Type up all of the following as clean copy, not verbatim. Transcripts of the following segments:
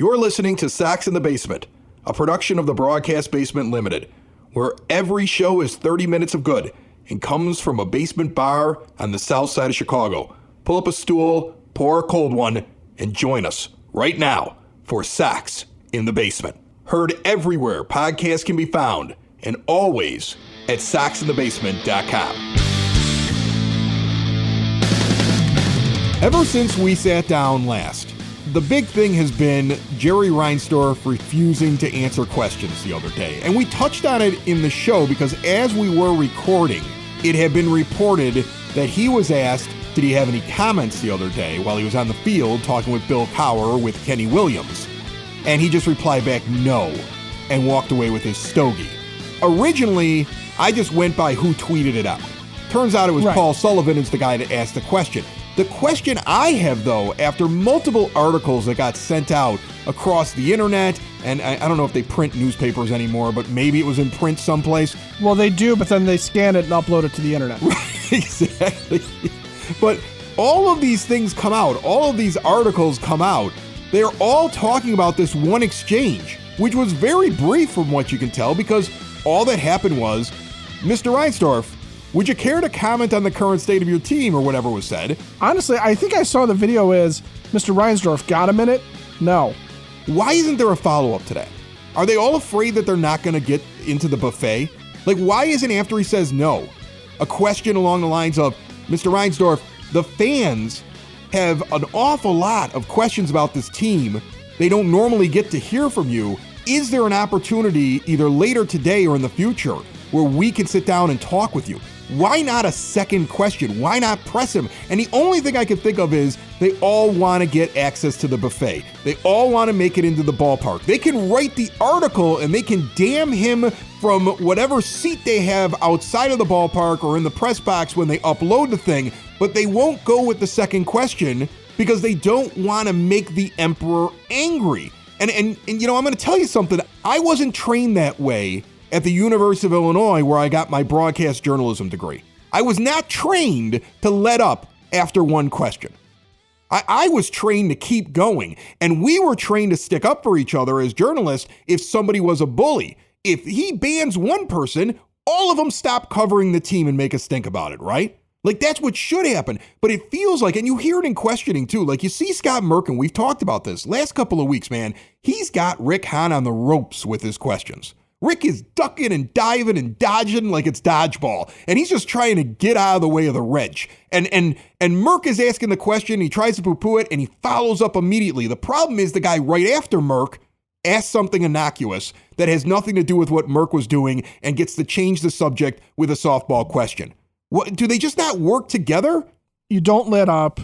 You're listening to Sox in the Basement, a production of the Broadcast Basement Limited, where every show is 30 minutes of good and comes from a basement bar on the south side of Chicago. Pull up a stool, pour a cold one, and join us right now for Sox in the Basement. Heard everywhere podcasts can be found, and always at soxinthebasement.com. Ever since we sat down last, the big thing has been Jerry Reinsdorf refusing to answer questions the other day. And we touched on it in the show because as we were recording, it had been reported that he was asked, did he have any comments the other day while he was on the field talking with Bill Cowher with Kenny Williams? And he just replied back, no, and walked away with his stogie. Originally, I just went by who tweeted it out. Turns out it was Paul Sullivan is the guy that asked the question. The question I have, though, after multiple articles that got sent out across the internet, and I don't know if they print newspapers anymore, but maybe it was in print someplace. Well, they do, but then they scan it and upload it to the internet. Exactly. But all of these things come out. All of these articles come out. They're all talking about this one exchange, which was very brief from what you can tell, because all that happened was, Mr. Reinsdorf, would you care to comment on the current state of your team, or whatever was said? Honestly, I think I saw the video is, Mr. Reinsdorf, got a minute? No. Why isn't there a follow-up to that? Are they all afraid that they're not going to get into the buffet? Like, why isn't after he says no, a question along the lines of, Mr. Reinsdorf, the fans have an awful lot of questions about this team. They don't normally get to hear from you. Is there an opportunity either later today or in the future where we can sit down and talk with you? Why not a second question? Why not press him? And the only thing I can think of is they all want to get access to the buffet. They all want to make it into the ballpark. They can write the article and they can damn him from whatever seat they have outside of the ballpark or in the press box when they upload the thing, but they won't go with the second question because they don't want to make the emperor angry. And you know, I'm going to tell you something. I wasn't trained that way at the University of Illinois, where I got my broadcast journalism degree. I was not trained to let up after one question. I was trained to keep going, and we were trained to stick up for each other as journalists if somebody was a bully. If he bans one person, all of them stop covering the team and make us think about it, right? Like, that's what should happen. But it feels like, and you hear it in questioning too, like you see Scott Merkin, we've talked about this last couple of weeks, man, he's got Rick Hahn on the ropes with his questions. Rick is ducking and diving and dodging like it's dodgeball, and he's just trying to get out of the way of the wrench. And Merck is asking the question, he tries to poo-poo it, and he follows up immediately. The problem is the guy right after Merck asks something innocuous that has nothing to do with what Merck was doing and gets to change the subject with a softball question. What, do they just not work together? You don't let up.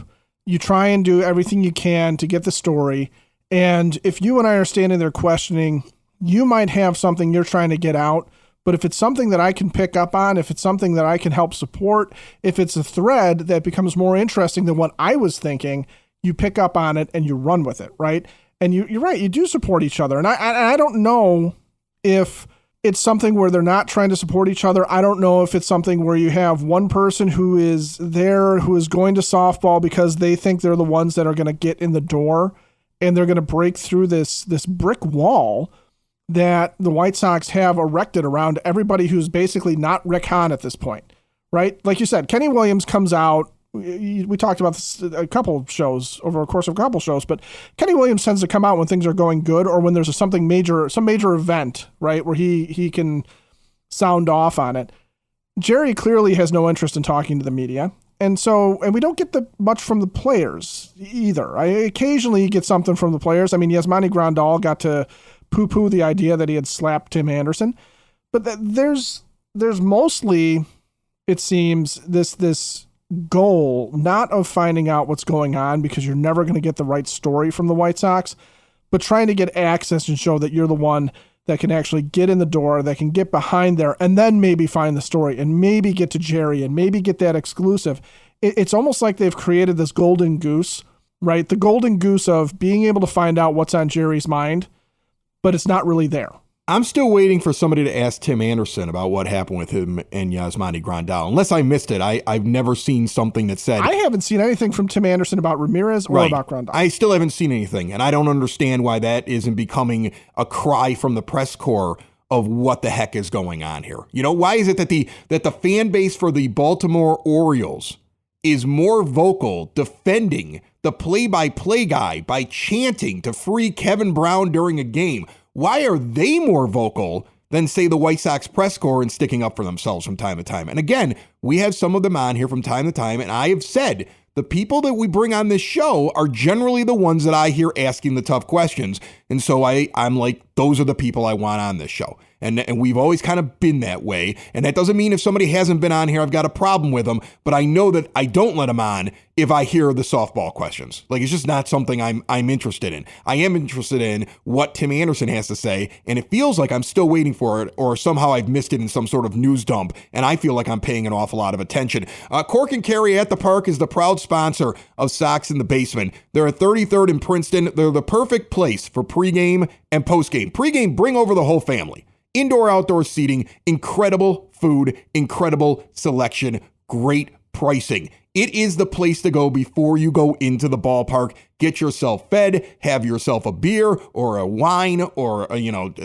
You try and do everything you can to get the story. And if you and I are standing there questioning, you might have something you're trying to get out, but if it's something that I can pick up on, if it's something that I can help support, if it's a thread that becomes more interesting than what I was thinking, you pick up on it and you run with it, right? And you're right, you do support each other. And I don't know if it's something where they're not trying to support each other. I don't know if it's something where you have one person who is there, who is going to softball because they think they're the ones that are going to get in the door and they're going to break through this brick wall that the White Sox have erected around everybody who's basically not Rick Hahn at this point, right? Like you said, Kenny Williams comes out. We talked about this a couple of shows over a course of a couple shows, but Kenny Williams tends to come out when things are going good or when there's some major event, right, where he can sound off on it. Jerry clearly has no interest in talking to the media. And we don't get much from the players either. I occasionally get something from the players. I mean, Yasmani Grandal got to poo-poo the idea that he had slapped Tim Anderson, but there's mostly, it seems, this goal not of finding out what's going on because you're never going to get the right story from the White Sox, but trying to get access and show that you're the one that can actually get in the door, that can get behind there, and then maybe find the story and maybe get to Jerry and maybe get that exclusive. It's almost like they've created this golden goose, right? The golden goose of being able to find out what's on Jerry's mind, but it's not really there. I'm still waiting for somebody to ask Tim Anderson about what happened with him and Yasmani Grandal. Unless I missed it, I've never seen something that said... I haven't seen anything from Tim Anderson about Ramirez or about Grandal. I still haven't seen anything, and I don't understand why that isn't becoming a cry from the press corps of what the heck is going on here. You know, why is it that the fan base for the Baltimore Orioles is more vocal defending the play-by-play guy by chanting to free Kevin Brown during a game? Why are they more vocal than, say, the White Sox press corps and sticking up for themselves from time to time? And again, we have some of them on here from time to time, and I have said the people that we bring on this show are generally the ones that I hear asking the tough questions. And so I'm like, those are the people I want on this show. And we've always kind of been that way. And that doesn't mean if somebody hasn't been on here, I've got a problem with them. But I know that I don't let them on if I hear the softball questions. Like, it's just not something I'm interested in. I am interested in what Tim Anderson has to say. And it feels like I'm still waiting for it, or somehow I've missed it in some sort of news dump. And I feel like I'm paying an awful lot of attention. Cork and Carry at the Park is the proud sponsor of Sox in the Basement. They're at 33rd and Princeton. They're the perfect place for pregame and postgame. Pregame, bring over the whole family. Indoor, outdoor seating, incredible food, incredible selection, great pricing. It is the place to go before you go into the ballpark. Get yourself fed, have yourself a beer or a wine or,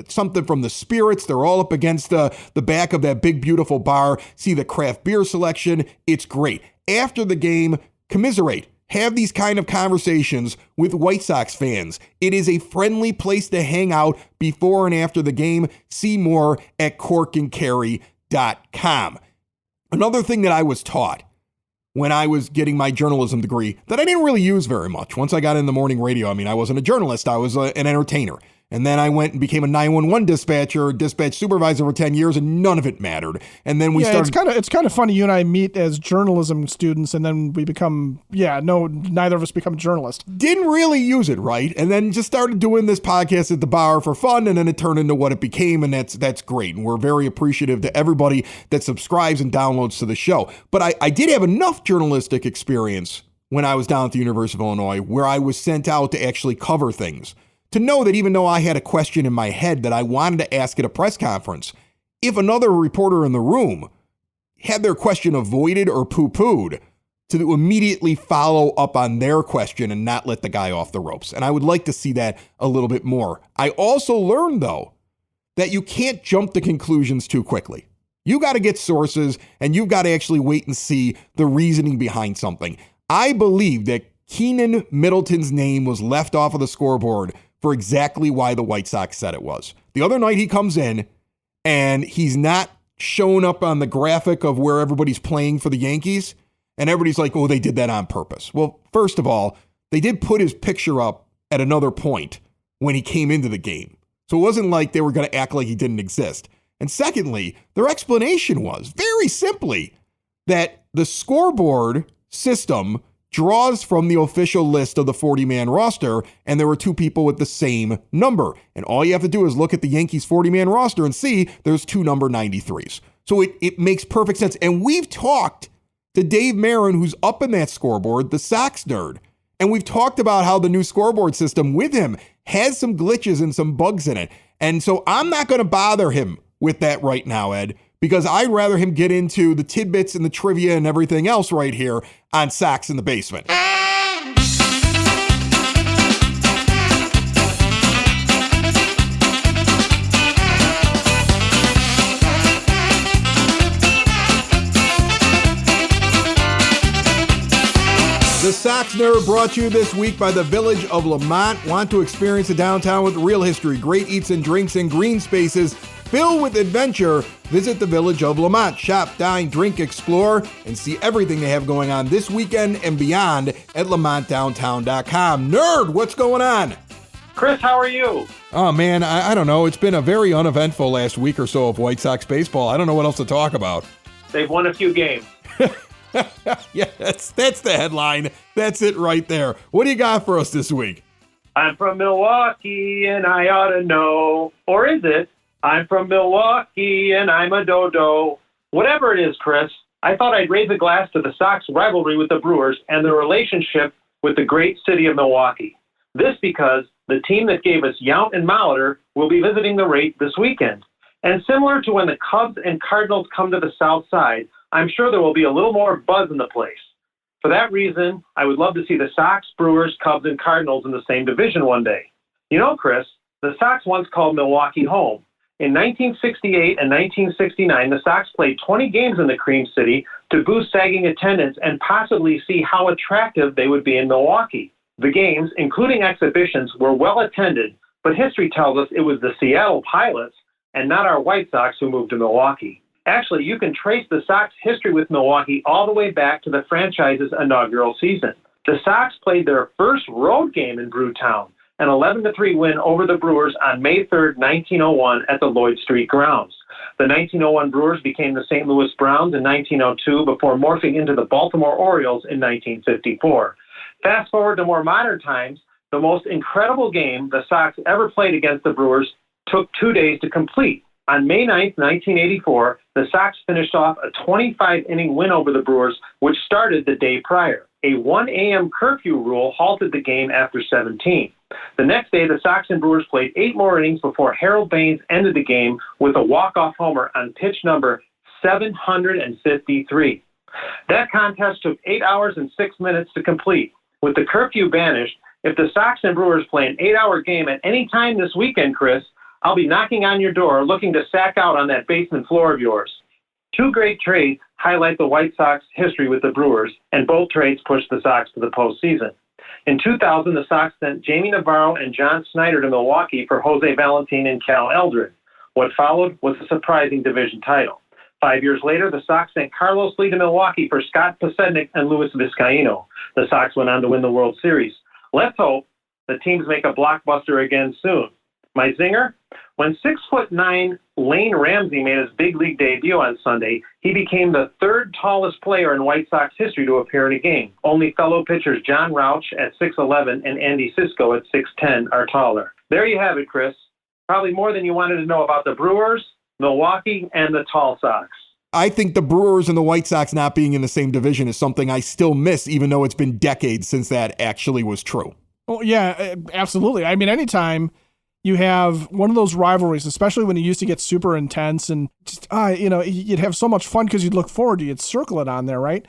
something from the spirits. They're all up against the back of that big, beautiful bar. See the craft beer selection. It's great. After the game, commiserate. Have these kind of conversations with White Sox fans. It is a friendly place to hang out before and after the game. See more at corkandcarry.com. Another thing that I was taught when I was getting my journalism degree that I didn't really use very much. Once I got in the morning radio, I wasn't a journalist. I was an entertainer. And then I went and became a 911 dispatch supervisor for 10 years, and none of it mattered. And then we started... It's kind of funny. You and I meet as journalism students, and then we become, neither of us become journalists. Didn't really use it, right? And then just started doing this podcast at the bar for fun, and then it turned into what it became, and that's great. And we're very appreciative to everybody that subscribes and downloads to the show. But I did have enough journalistic experience when I was down at the University of Illinois where I was sent out to actually cover things, to know that even though I had a question in my head that I wanted to ask at a press conference, if another reporter in the room had their question avoided or poo-pooed, to immediately follow up on their question and not let the guy off the ropes. And I would like to see that a little bit more. I also learned, though, that you can't jump to conclusions too quickly. You got to get sources, and you've got to actually wait and see the reasoning behind something. I believe that Keenan Middleton's name was left off of the scoreboard for exactly why the White Sox said it was. The other night he comes in and he's not shown up on the graphic of where everybody's playing for the Yankees. And everybody's like, oh, they did that on purpose. Well, first of all, they did put his picture up at another point when he came into the game. So it wasn't like they were going to act like he didn't exist. And secondly, their explanation was very simply that the scoreboard system draws from the official list of the 40-man roster, and there were two people with the same number. And all you have to do is look at the Yankees 40-man roster and see there's two number 93s. So it makes perfect sense. And we've talked to Dave Marin, who's up in that scoreboard, the Sox Nerd, and we've talked about how the new scoreboard system with him has some glitches and some bugs in it. And so I'm not going to bother him with that right now, Ed, because I'd rather him get into the tidbits and the trivia and everything else right here on Sox in the Basement. The Sox Nerd brought to you this week by the Village of Lamont. Want to experience a downtown with real history, great eats and drinks, and green spaces filled with adventure? Visit the Village of Lamont. Shop, dine, drink, explore, and see everything they have going on this weekend and beyond at lamontdowntown.com. Nerd, what's going on? Chris, how are you? Oh, man, I don't know. It's been a very uneventful last week or so of White Sox baseball. I don't know what else to talk about. They've won a few games. Yeah, that's the headline. That's it right there. What do you got for us this week? I'm from Milwaukee and I ought to know. Or is it, I'm from Milwaukee and I'm a dodo? Whatever it is, Chris, I thought I'd raise a glass to the Sox rivalry with the Brewers and the relationship with the great city of Milwaukee. This because The team that gave us Yount and Molitor will be visiting the rate this weekend. And similar to when the Cubs and Cardinals come to the South Side, I'm sure there will be a little more buzz in the place. For that reason, I would love to see the Sox, Brewers, Cubs, and Cardinals in the same division one day. You know, Chris, the Sox once called Milwaukee home. In 1968 and 1969, the Sox played 20 games in the Cream City to boost sagging attendance and possibly see how attractive they would be in Milwaukee. The games, including exhibitions, were well attended, but history tells us it was the Seattle Pilots and not our White Sox who moved to Milwaukee. Actually, you can trace the Sox history with Milwaukee all the way back to the franchise's inaugural season. The Sox played their first road game in Brewtown, an 11-3 win over the Brewers on May 3, 1901 at the Lloyd Street grounds. The 1901 Brewers became the St. Louis Browns in 1902 before morphing into the Baltimore Orioles in 1954. Fast forward to more modern times, the most incredible game the Sox ever played against the Brewers took 2 days to complete. On May 9, 1984, the Sox finished off a 25-inning win over the Brewers, which started the day prior. A 1 a.m. curfew rule halted the game after 17. The next day, the Sox and Brewers played 8 more innings before Harold Baines ended the game with a walk-off homer on pitch number 753. That contest took 8 hours and 6 minutes to complete. With the curfew banished, if the Sox and Brewers play an 8-hour game at any time this weekend, Chris, I'll be knocking on your door looking to sack out on that basement floor of yours. 2 great trades highlight the White Sox history with the Brewers, and both trades pushed the Sox to the postseason. In 2000, the Sox sent Jamie Navarro and John Snyder to Milwaukee for Jose Valentin and Cal Eldred. What followed was a surprising division title. 5 years later, the Sox sent Carlos Lee to Milwaukee for Scott Pasednik and Luis Vizcaino. The Sox went on to win the World Series. Let's hope the teams make a blockbuster again soon. My zinger? When 6'9" Lane Ramsey made his big league debut on Sunday, he became the 3rd tallest player in White Sox history to appear in a game. Only fellow pitchers John Rauch at 6'11" and Andy Sisko at 6'10" are taller. There you have it, Chris. Probably more than you wanted to know about the Brewers, Milwaukee, and the Tall Sox. I think the Brewers and the White Sox not being in the same division is something I still miss, even though it's been decades since that actually was true. Well, yeah, absolutely. I mean, anytime you have one of those rivalries, especially when it used to get super intense and just, you'd have so much fun because you'd look forward to it. You'd circle it on there, right?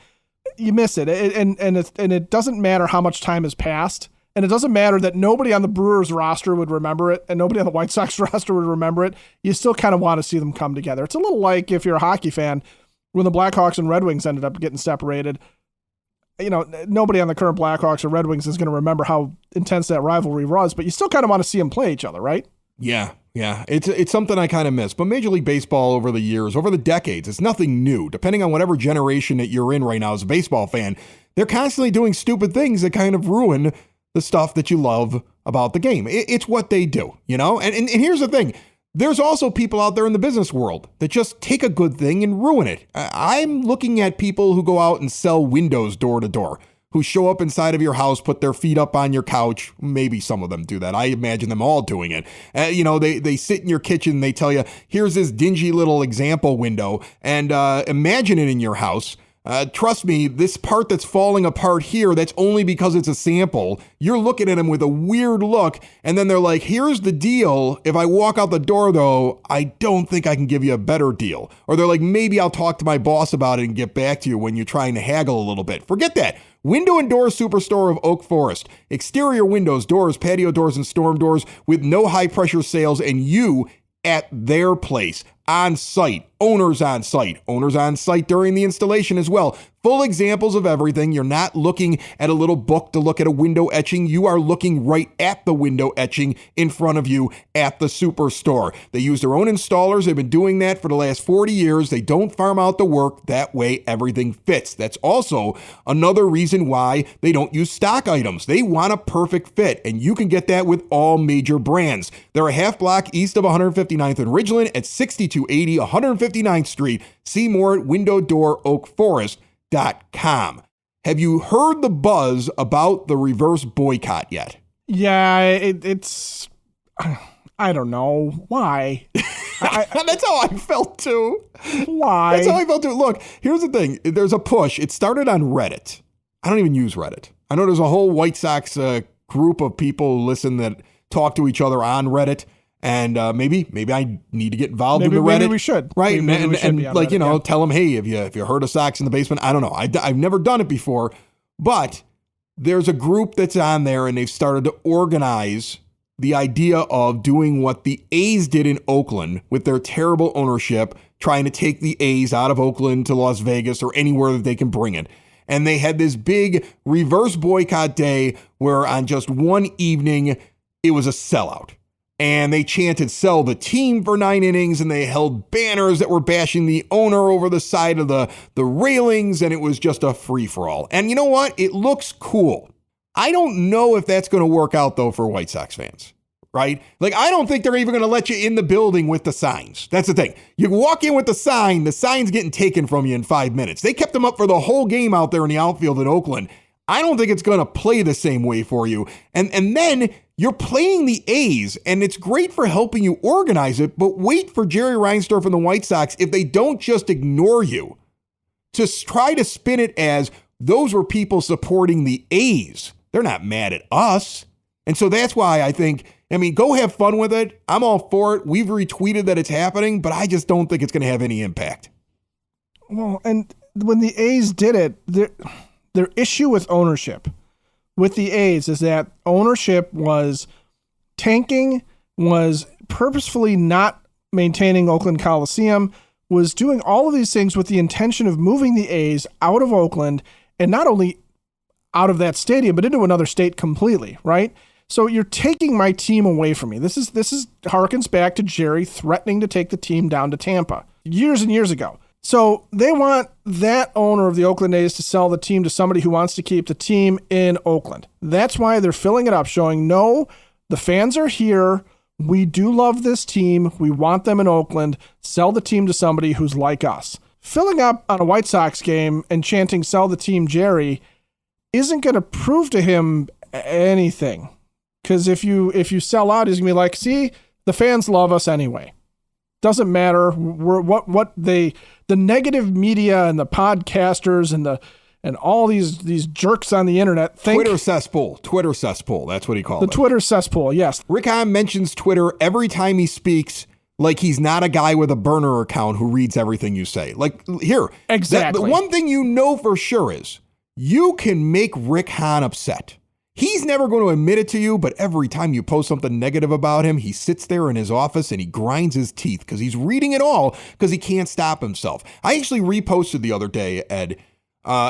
You miss it. And it doesn't matter how much time has passed. And it doesn't matter that nobody on the Brewers roster would remember it and nobody on the White Sox roster would remember it. You still kind of want to see them come together. It's a little like if you're a hockey fan, when the Blackhawks and Red Wings ended up getting separated. You know, nobody on the current Blackhawks or Red Wings is going to remember how intense that rivalry was, but you still kind of want to see them play each other, right? Yeah. It's something I kind of miss. But Major League Baseball over the years, over the decades, it's nothing new. Depending on whatever generation that you're in right now as a baseball fan, they're constantly doing stupid things that kind of ruin the stuff that you love about the game. It's what they do, you know? And here's the thing. There's also people out there in the business world that just take a good thing and ruin it. I'm looking at people who go out and sell windows door to door, who show up inside of your house, put their feet up on your couch. Maybe some of them do that. I imagine them all doing it. They sit in your kitchen. They tell you, here's this dingy little example window, and imagine it in your house. Trust me, this part that's falling apart here, that's only because it's a sample. You're looking at them with a weird look, and then they're like, here's the deal. If I walk out the door, though, I don't think I can give you a better deal. Or they're like, maybe I'll talk to my boss about it and get back to you when you're trying to haggle a little bit. Forget that. Window and Door Superstore of Oak Forest. Exterior windows, doors, patio doors, and storm doors with no high-pressure sales, and you at their place, on site, owners on site during the installation as well. Full examples of everything. You're not looking at a little book to look at a window etching. You are looking right at the window etching in front of you at the Superstore. They use their own installers. They've been doing that for the last 40 years. They don't farm out the work. That way everything fits. That's also another reason why they don't use stock items. They want a perfect fit, and you can get that with all major brands. They're a half block east of 159th and Ridgeland at 6280 159th Street. See more at windowdooroakforest.com. Have you heard the buzz about the reverse boycott yet? Yeah, it's I don't know. Why? That's how I felt too. Why? That's how I felt too. Look, here's the thing. There's a push. It started on Reddit. I don't even use Reddit. I know there's a whole White Sox group of people who listen that talk to each other on Reddit. And maybe I need to get involved in the Reddit. Maybe we should. Right? Maybe we should be on like, Reddit, tell them, hey, if you heard of Sox in the basement, I don't know. I've never done it before, but there's a group that's on there and they've started to organize the idea of doing what the A's did in Oakland with their terrible ownership, trying to take the A's out of Oakland to Las Vegas or anywhere that they can bring it. And they had this big reverse boycott day where on just one evening, it was a sellout. And they chanted, sell the team for 9 innings, and they held banners that were bashing the owner over the side of the railings, and it was just a free-for-all. And you know what? It looks cool. I don't know if that's going to work out, though, for White Sox fans, right? Like, I don't think they're even going to let you in the building with the signs. That's the thing. You walk in with the sign's getting taken from you in 5 minutes. They kept them up for the whole game out there in the outfield in Oakland. I don't think it's going to play the same way for you. And then you're playing the A's, and it's great for helping you organize it, but wait for Jerry Reinsdorf and the White Sox, if they don't just ignore you, to try to spin it as those were people supporting the A's. They're not mad at us. And so that's why I think, go have fun with it. I'm all for it. We've retweeted that it's happening, but I just don't think it's going to have any impact. Well, and when the A's did it, their issue with ownership with the A's is that ownership was tanking, was purposefully not maintaining Oakland Coliseum, was doing all of these things with the intention of moving the A's out of Oakland, and not only out of that stadium, but into another state completely, right? So you're taking my team away from me. This harkens back to Jerry threatening to take the team down to Tampa years and years ago. So they want that owner of the Oakland A's to sell the team to somebody who wants to keep the team in Oakland. That's why they're filling it up, showing, no, the fans are here. We do love this team. We want them in Oakland. Sell the team to somebody who's like us. Filling up on a White Sox game and chanting, sell the team, Jerry, isn't going to prove to him anything. Because if you sell out, he's going to be like, see, the fans love us anyway. Doesn't matter the negative media and the podcasters and all these jerks on the internet think. Twitter cesspool. That's what he called it. The Twitter cesspool. Yes. Rick Hahn mentions Twitter every time he speaks, like he's not a guy with a burner account who reads everything you say. Like, here. Exactly. The one thing you know for sure is you can make Rick Hahn upset. He's never going to admit it to you, but every time you post something negative about him, he sits there in his office and he grinds his teeth because he's reading it all because he can't stop himself. I actually reposted the other day, Ed.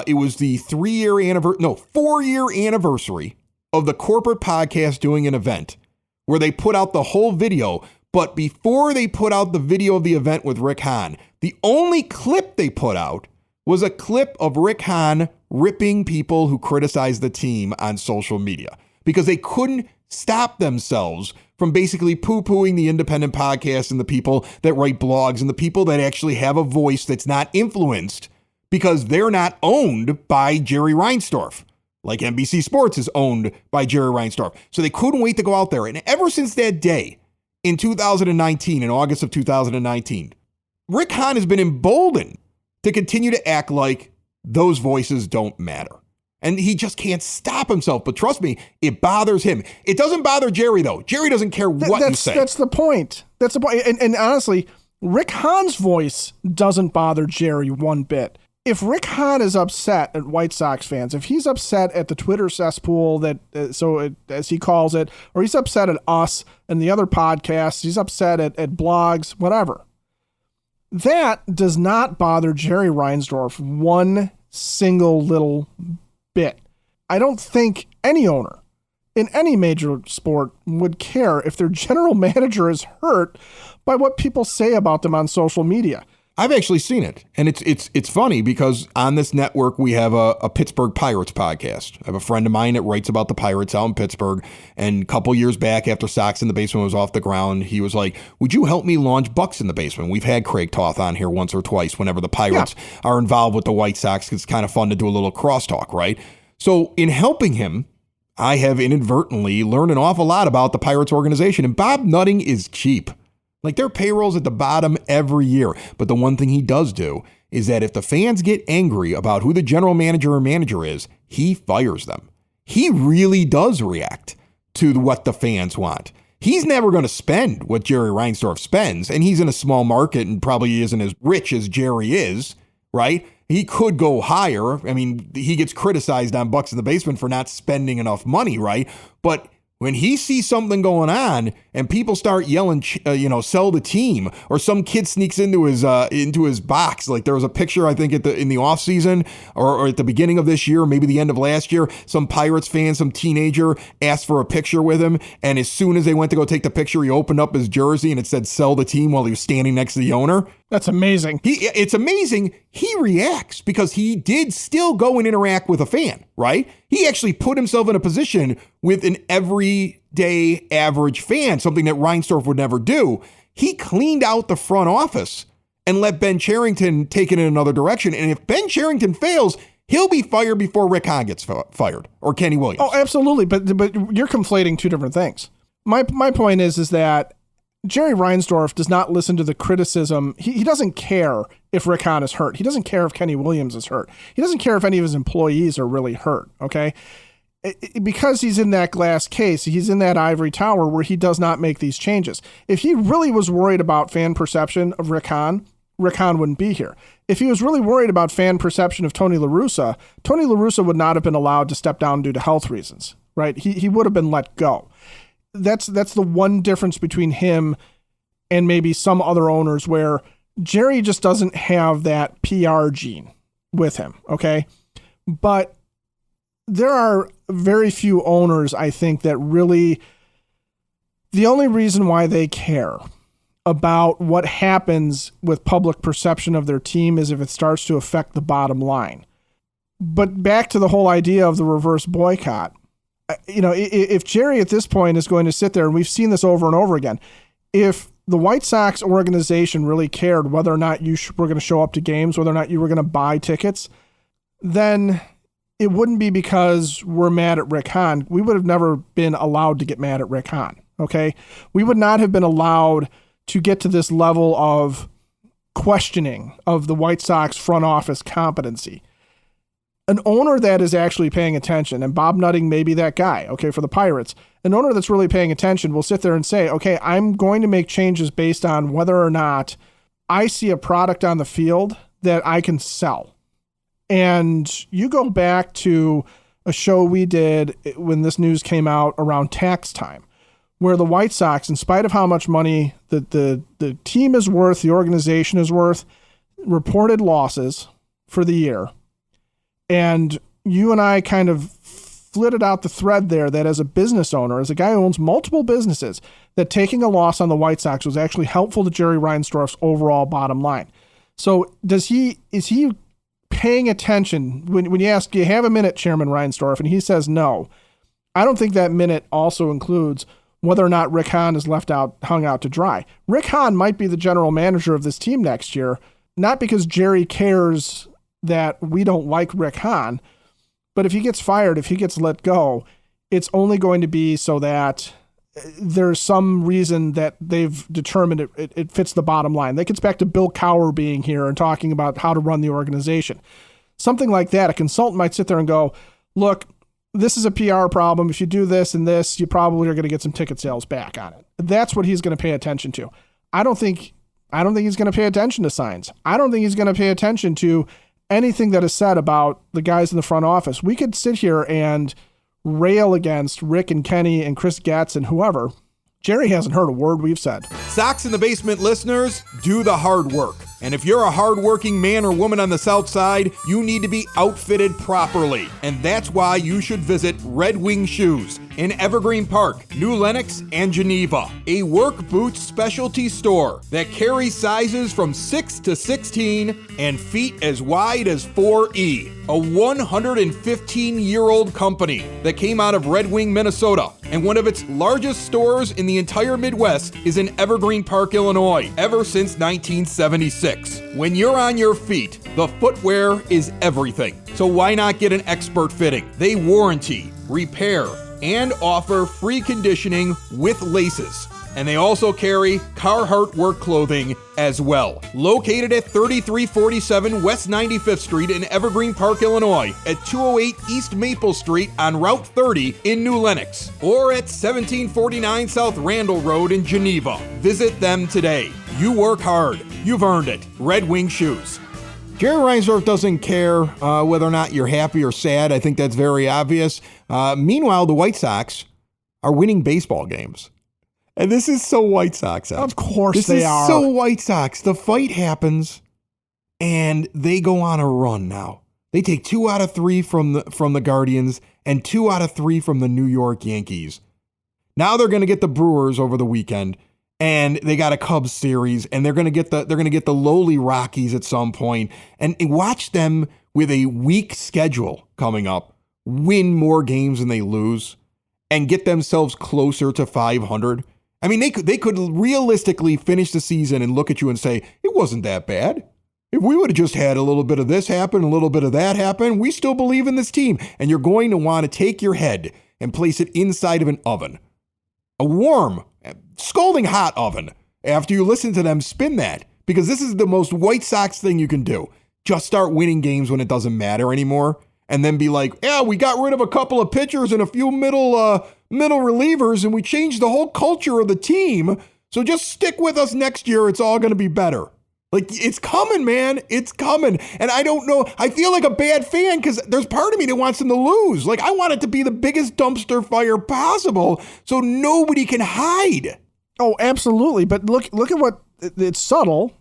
It was the 4-year anniversary of the corporate podcast doing an event where they put out the whole video. But before they put out the video of the event with Rick Hahn, the only clip they put out was a clip of Rick Hahn ripping people who criticize the team on social media because they couldn't stop themselves from basically poo-pooing the independent podcasts and the people that write blogs and the people that actually have a voice that's not influenced because they're not owned by Jerry Reinsdorf, like NBC Sports is owned by Jerry Reinsdorf. So they couldn't wait to go out there. And ever since that day in 2019, in August of 2019, Rick Hahn has been emboldened to continue to act like those voices don't matter. And he just can't stop himself. But trust me, it bothers him. It doesn't bother Jerry, though. Jerry doesn't care what you say. That's the point. That's the point. And honestly, Rick Hahn's voice doesn't bother Jerry one bit. If Rick Hahn is upset at White Sox fans, if he's upset at the Twitter cesspool, as he calls it, or he's upset at us and the other podcasts, he's upset at blogs, whatever, that does not bother Jerry Reinsdorf one single little bit. I don't think any owner in any major sport would care if their general manager is hurt by what people say about them on social media. I've actually seen it. And it's funny because on this network, we have a Pittsburgh Pirates podcast. I have a friend of mine that writes about the Pirates out in Pittsburgh. And a couple years back after Sox in the Basement was off the ground, he was like, would you help me launch Bucks in the Basement? We've had Craig Toth on here once or twice whenever the Pirates are involved with the White Sox. It's kind of fun to do a little crosstalk, right? So in helping him, I have inadvertently learned an awful lot about the Pirates organization. And Bob Nutting is cheap. Like, their payroll's at the bottom every year. But the one thing he does do is that if the fans get angry about who the general manager or manager is, he fires them. He really does react to what the fans want. He's never going to spend what Jerry Reinsdorf spends, and he's in a small market and probably isn't as rich as Jerry is, right? He could go higher. I mean, he gets criticized on Bucks in the Basement for not spending enough money, right? But when he sees something going on and people start yelling, sell the team, or some kid sneaks into his box, like there was a picture, I think, in the off season or at the beginning of this year, maybe the end of last year, some Pirates fan, some teenager asked for a picture with him. And as soon as they went to go take the picture, he opened up his jersey and it said sell the team while he was standing next to the owner. That's amazing. It's amazing. He reacts because he did still go and interact with a fan, right? He actually put himself in a position with an everyday average fan, something that Reinsdorf would never do. He cleaned out the front office and let Ben Cherington take it in another direction. And if Ben Cherington fails, he'll be fired before Rick Hahn gets fired or Kenny Williams. Oh, absolutely. But you're conflating two different things. My point is that Jerry Reinsdorf does not listen to the criticism. He doesn't care if Rick Hahn is hurt. He doesn't care if Kenny Williams is hurt. He doesn't care if any of his employees are really hurt, okay? Because he's in that glass case, he's in that ivory tower where he does not make these changes. If he really was worried about fan perception of Rick Hahn wouldn't be here. If he was really worried about fan perception of Tony La Russa would not have been allowed to step down due to health reasons, right? He would have been let go. That's the one difference between him and maybe some other owners where Jerry just doesn't have that PR gene with him, okay? But there are very few owners, I think, that really, the only reason why they care about what happens with public perception of their team is if it starts to affect the bottom line. But back to the whole idea of the reverse boycott, if Jerry at this point is going to sit there, and we've seen this over and over again, if the White Sox organization really cared whether or not you were going to show up to games, whether or not you were going to buy tickets, then it wouldn't be because we're mad at Rick Hahn. We would have never been allowed to get mad at Rick Hahn, okay? We would not have been allowed to get to this level of questioning of the White Sox front office competency. An owner that is actually paying attention, and Bob Nutting may be that guy, okay, for the Pirates, an owner that's really paying attention will sit there and say, okay, I'm going to make changes based on whether or not I see a product on the field that I can sell. And you go back to a show we did when this news came out around tax time, where the White Sox, in spite of how much money the team is worth, the organization is worth, reported losses for the year. And you and I kind of flitted out the thread there that as a business owner, as a guy who owns multiple businesses, that taking a loss on the White Sox was actually helpful to Jerry Reinsdorf's overall bottom line. So is he paying attention when you ask, do you have a minute, Chairman Reinsdorf? And he says no. I don't think that minute also includes whether or not Rick Hahn is hung out to dry. Rick Hahn might be the general manager of this team next year, not because Jerry cares that we don't like Rick Hahn, but if he gets fired, if he gets let go, it's only going to be so that there's some reason that they've determined it fits the bottom line. That gets back to Bill Cowher being here and talking about how to run the organization. Something like that, a consultant might sit there and go, look, this is a PR problem. If you do this and this, you probably are going to get some ticket sales back on it. That's what he's going to pay attention to. I don't think he's going to pay attention to signs. I don't think he's going to pay attention to anything that is said about the guys in the front office. We could sit here and rail against Rick and Kenny and Chris Getz and whoever. Jerry hasn't heard a word we've said. Sox in the Basement listeners, do the hard work. And if you're a hardworking man or woman on the South Side, you need to be outfitted properly. And that's why you should visit Red Wing Shoes in Evergreen Park, New Lenox, and Geneva. A work boots specialty store that carries sizes from 6 to 16 and feet as wide as 4E. A 115-year-old company that came out of Red Wing, Minnesota. And one of its largest stores in the entire Midwest is in Evergreen Park, Illinois, ever since 1976. When you're on your feet, the footwear is everything. So why not get an expert fitting? They warranty, repair, and offer free conditioning with laces. And they also carry Carhartt work clothing as well. Located at 3347 West 95th Street in Evergreen Park, Illinois, at 208 East Maple Street on Route 30 in New Lenox, or at 1749 South Randall Road in Geneva. Visit them today. You work hard. You've earned it. Red Wing Shoes. Jerry Reinsdorf doesn't care whether or not you're happy or sad. I think that's very obvious. Meanwhile, the White Sox are winning baseball games. And this is so White Sox. Of course they are. This is so White Sox. The fight happens, and they go on a run now. They take 2 out of 3 from the Guardians and 2 out of 3 from the New York Yankees. Now they're going to get the Brewers over the weekend, and they got a Cubs series, and they're going to get the lowly Rockies at some point. And watch them with a weak schedule coming up win more games than they lose and get themselves closer to 500. I mean, they could realistically finish the season and look at you and say, it wasn't that bad. If we would have just had a little bit of this happen, a little bit of that happen, we still believe in this team. And you're going to want to take your head and place it inside of an oven. A warm, scalding hot oven. After you listen to them spin that. Because this is the most White Sox thing you can do. Just start winning games when it doesn't matter anymore. And then be like, yeah, we got rid of a couple of pitchers and a few middle relievers, and we changed the whole culture of the team. So just stick with us next year. It's all going to be better. Like, it's coming, man. It's coming. And I don't know. I feel like a bad fan because there's part of me that wants them to lose. Like, I want it to be the biggest dumpster fire possible so nobody can hide. Oh, absolutely. But look at what it's subtle.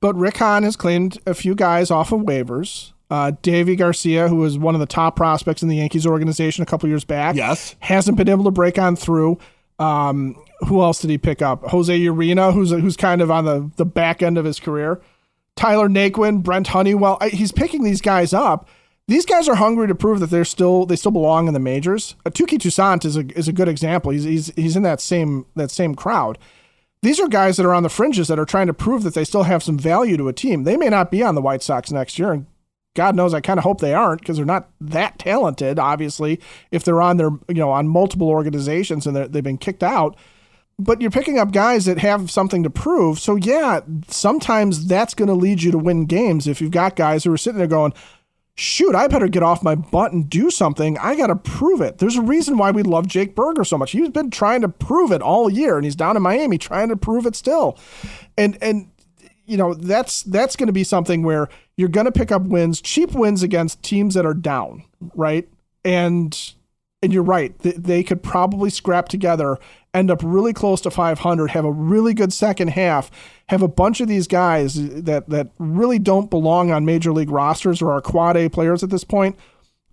But Rick Hahn has claimed a few guys off of waivers. Davy Garcia, who was one of the top prospects in the Yankees organization a couple years back. Yes. Hasn't been able to break on through. Who else did he pick up? Jose Urena, who's kind of on the back end of his career. Tyler Naquin, Brent Honeywell. He's picking these guys up. These guys are hungry to prove that they still belong in the majors. Tuki Toussaint is a good example. He's in that same crowd. These are guys that are on the fringes that are trying to prove that they still have some value to a team. They may not be on the White Sox next year, and God knows I kind of hope they aren't because they're not that talented, obviously, if they're on on multiple organizations and they've been kicked out. But you're picking up guys that have something to prove. So, yeah, sometimes that's going to lead you to win games if you've got guys who are sitting there going, shoot, I better get off my butt and do something. I got to prove it. There's a reason why we love Jake Berger so much. He's been trying to prove it all year, and he's down in Miami trying to prove it still. And that's going to be something where you're going to pick up wins, cheap wins against teams that are down, right? And you're right. They could probably scrap together, end up really close to 500, have a really good second half, have a bunch of these guys that really don't belong on major league rosters or are quad A players at this point,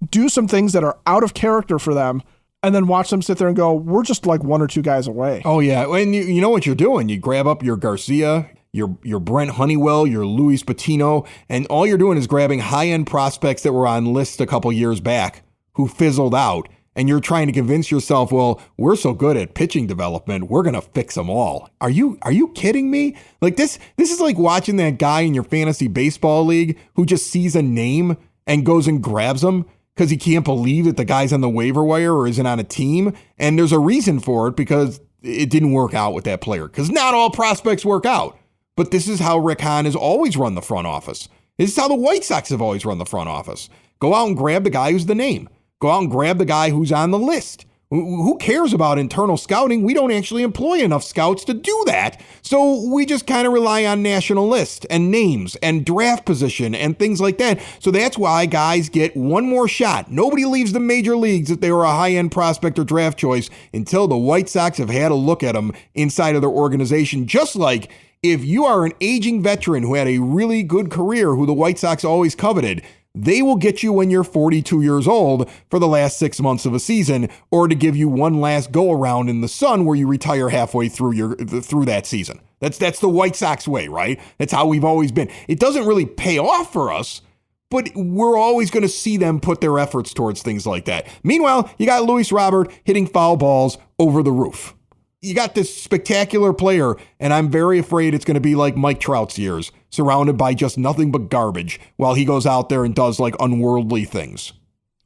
do some things that are out of character for them, and then watch them sit there and go, we're just like 1 or 2 guys away. Oh, yeah. And you know what you're doing. You grab up your Garcia, your Brent Honeywell, your Luis Patino, and all you're doing is grabbing high-end prospects that were on lists a couple years back who fizzled out. And you're trying to convince yourself, well, we're so good at pitching development, we're going to fix them all. Are you kidding me? Like this is like watching that guy in your fantasy baseball league who just sees a name and goes and grabs him because he can't believe that the guy's on the waiver wire or isn't on a team. And there's a reason for it because it didn't work out with that player because not all prospects work out. But this is how Rick Hahn has always run the front office. This is how the White Sox have always run the front office. Go out and grab the guy who's the name. Go out and grab the guy who's on the list. Who cares about internal scouting? We don't actually employ enough scouts to do that. So we just kind of rely on national lists and names and draft position and things like that. So that's why guys get one more shot. Nobody leaves the major leagues if they were a high-end prospect or draft choice until the White Sox have had a look at them inside of their organization. Just like if you are an aging veteran who had a really good career who the White Sox always coveted, they will get you when you're 42 years old for the last 6 months of a season, or to give you one last go around in the sun where you retire halfway through that season. That's the White Sox way, right? That's how we've always been. It doesn't really pay off for us, but we're always going to see them put their efforts towards things like that. Meanwhile, you got Luis Robert hitting foul balls over the roof. You got this spectacular player, and I'm very afraid it's going to be like Mike Trout's years, surrounded by just nothing but garbage while he goes out there and does like unworldly things.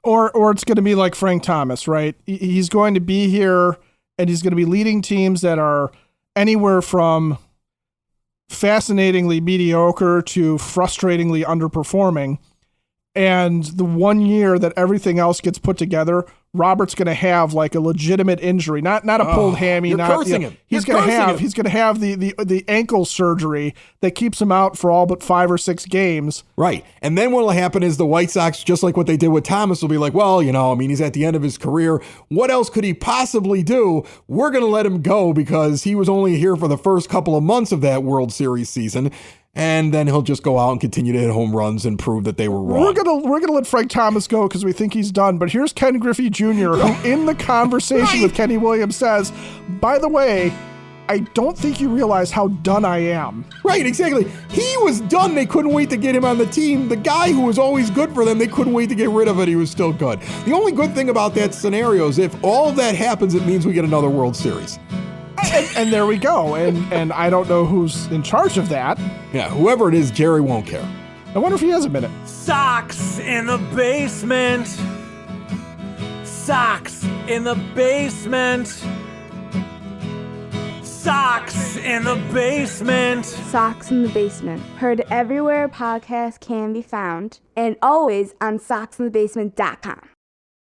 Or it's going to be like Frank Thomas, right? He's going to be here and he's going to be leading teams that are anywhere from fascinatingly mediocre to frustratingly underperforming. And the 1 year that everything else gets put together, Robert's going to have like a legitimate injury, not a pulled hammy. You're cursing him. He's going to have the ankle surgery that keeps him out for all but 5 or 6 games. Right. And then what will happen is the White Sox, just like what they did with Thomas, will be like, well, he's at the end of his career. What else could he possibly do? We're going to let him go because he was only here for the first couple of months of that World Series season. And then he'll just go out and continue to hit home runs and prove that they were wrong. We're gonna let Frank Thomas go because we think he's done. But here's Ken Griffey Jr., who in the conversation with Kenny Williams says, by the way, I don't think you realize how done I am. Right, exactly. He was done. They couldn't wait to get him on the team. The guy who was always good for them, they couldn't wait to get rid of it. He was still good. The only good thing about that scenario is if all of that happens, it means we get another World Series. And there we go. And I don't know who's in charge of that. Yeah, whoever it is, Jerry won't care. I wonder if he has a minute. Sox in the basement. Sox in the basement. Sox in the basement. Sox in the Basement. Heard everywhere podcasts can be found and always on soxinthebasement.com.